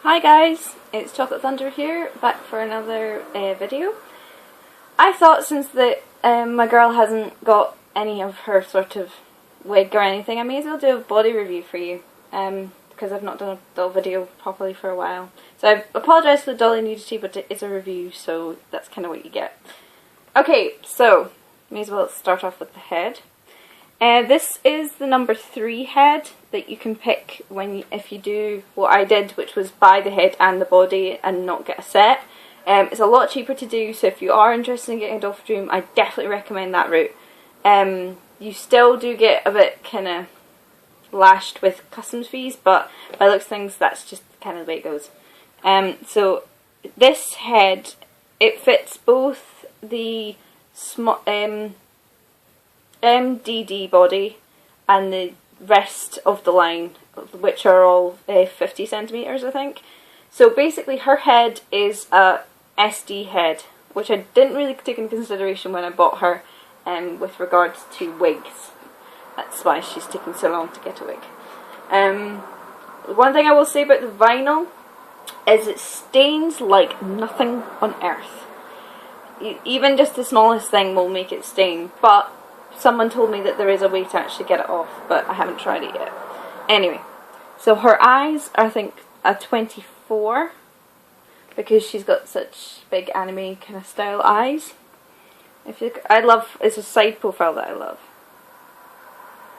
Hi guys, it's Chocolate Thunder here, back for another video. I thought since my girl hasn't got any of her sort of wig or anything, I may as well do a body review for you, because I've not done a doll video properly for a while. So I apologise for the dolly nudity, but it's a review, so that's kind of what you get. Okay, so may as well start off with the head. This is the number 3 head that you can pick if you do what I did, which was buy the head and the body and not get a set. It's a lot cheaper to do, so if you are interested in getting a doll for Dream, I definitely recommend that route. You still do get a bit kind of lashed with customs fees, but by the looks of things, that's just kind of the way it goes. So this head, it fits both the MDD body and the rest of the line, which are all 50 centimeters, I think. So basically her head is a SD head, which I didn't really take into consideration when I bought her with regards to wigs. That's why she's taking so long to get a wig. One thing I will say about the vinyl is it stains like nothing on earth. Even just the smallest thing will make it stain, but someone told me that there is a way to actually get it off, but I haven't tried it yet. Anyway, so her eyes are, I think, a 24, because she's got such big anime kind of style eyes. It's a side profile that I love.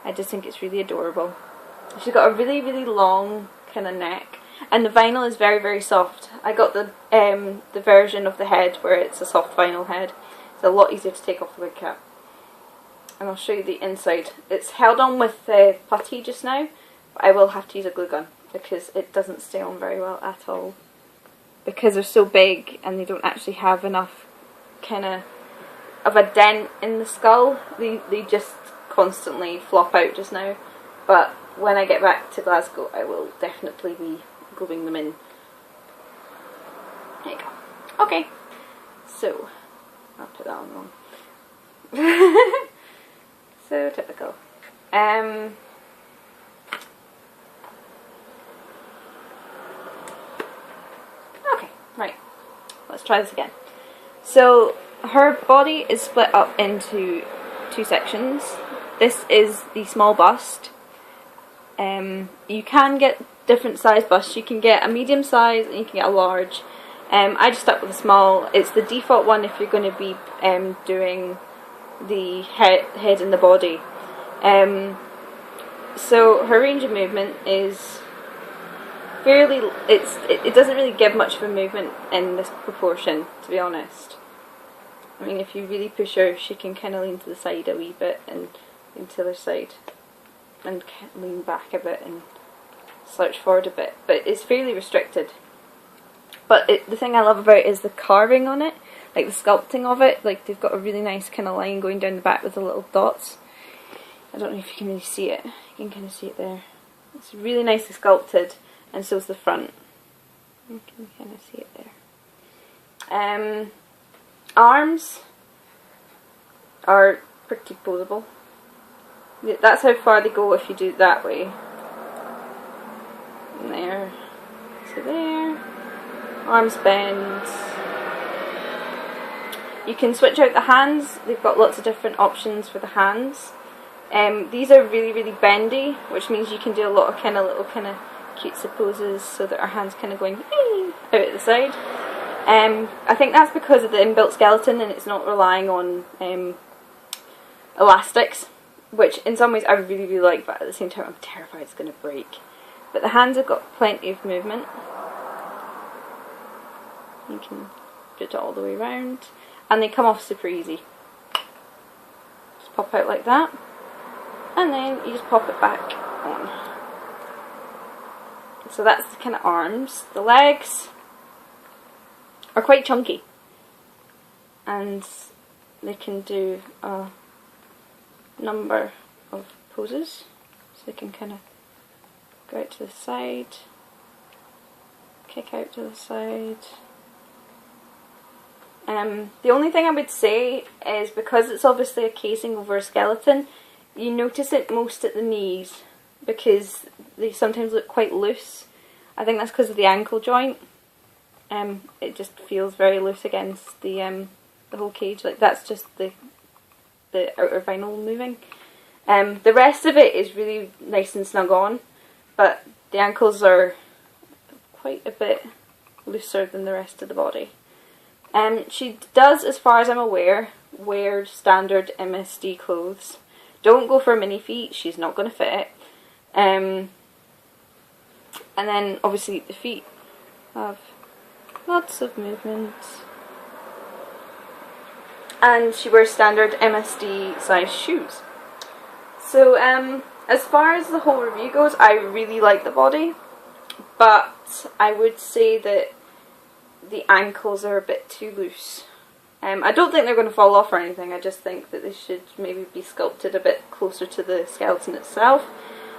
I just think it's really adorable. She's got a really, really long kind of neck, and the vinyl is very, very soft. I got the version of the head where it's a soft vinyl head. It's a lot easier to take off the wig cap. And I'll show you the inside. It's held on with putty just now, but I will have to use a glue gun because it doesn't stay on very well at all. Because they're so big and they don't actually have enough kind of a dent in the skull, they just constantly flop out just now. But when I get back to Glasgow, I will definitely be gluing them in. There you go. Okay, so I'll put that on wrong. So typical. Okay, right. Let's try this again. So her body is split up into 2 sections. This is the small bust. You can get different size busts. You can get a medium size and you can get a large. I just stuck with a small. It's the default one if you're going to be doing the head and the body. So her range of movement is fairly, it doesn't really give much of a movement in this proportion, to be honest. I mean, if you really push her, she can kind of lean to the side a wee bit and lean to the other side and lean back a bit and slouch forward a bit, but it's fairly restricted. But the thing I love about it is the carving on it, like the sculpting of it. Like, they've got a really nice kind of line going down the back with the little dots. I don't know if you can really see it. You can kind of see it there. It's really nicely sculpted, and so is the front. You can kind of see it there. Arms are pretty posable. That's how far they go if you do it that way. And there. So there. Arms bend. You can switch out the hands. They've got lots of different options for the hands. These are really, really bendy, which means you can do a lot of little cutesy poses so that our hands kind of going out at the side. I think that's because of the inbuilt skeleton and it's not relying on elastics, which in some ways I really, really like, but at the same time I'm terrified it's going to break. But the hands have got plenty of movement. You can put it all the way around. And they come off super easy. Just pop out like that. And then you just pop it back on. So that's the kind of arms. The legs are quite chunky. And they can do a number of poses. So they can kind of go out to the side, kick out to the side. The only thing I would say is, because it's obviously a casing over a skeleton, you notice it most at the knees because they sometimes look quite loose, I think that's because of the ankle joint. It just feels very loose against the whole cage. Like that's just the outer vinyl moving. The rest of it is really nice and snug on, but the ankles are quite a bit looser than the rest of the body. She does, as far as I'm aware, wear standard MSD clothes. Don't go for mini feet, she's not going to fit it. And then obviously the feet have lots of movement. And she wears standard MSD size shoes. So as far as the whole review goes, I really like the body, but I would say that the ankles are a bit too loose. I don't think they're going to fall off or anything, I just think that they should maybe be sculpted a bit closer to the skeleton itself,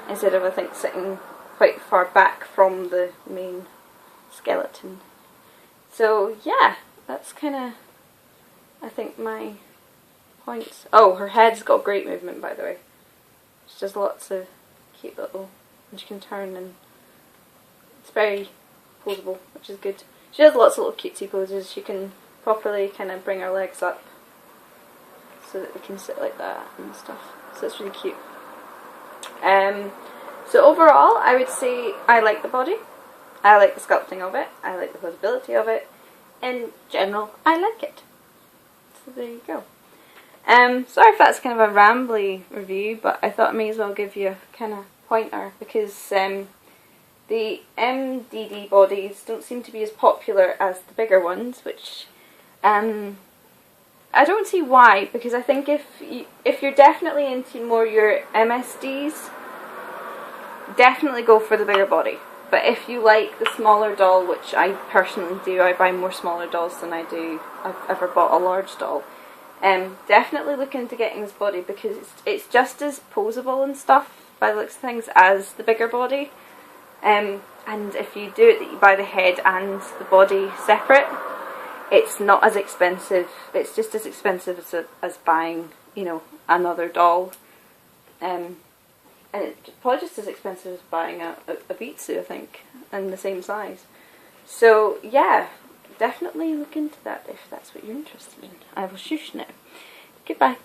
instead of, I think, sitting quite far back from the main skeleton. So yeah, that's kind of, I think, my points. Oh, her head's got great movement, by the way. It's just lots of cute little, and she can turn, and it's very posable, which is good. She has lots of little cutesy poses. She can properly kind of bring her legs up so that they can sit like that and stuff. So it's really cute. So overall, I would say I like the body. I like the sculpting of it. I like the posability of it. In general, I like it. So there you go. Sorry if that's kind of a rambly review, but I thought I may as well give you a kind of pointer, because the MDD bodies don't seem to be as popular as the bigger ones, which I don't see why, because I think if you're definitely into more your MSDs, definitely go for the bigger body. But if you like the smaller doll, which I personally do, I buy more smaller dolls than I've ever bought a large doll. Definitely look into getting this body, because it's just as posable and stuff by the looks of things as the bigger body. And if you do it that you buy the head and the body separate, it's not as expensive. It's just as expensive as buying, you know, another doll. And it's probably just as expensive as buying a Bitsu, I think, and the same size. So yeah, definitely look into that if that's what you're interested in. I will shush now. Goodbye.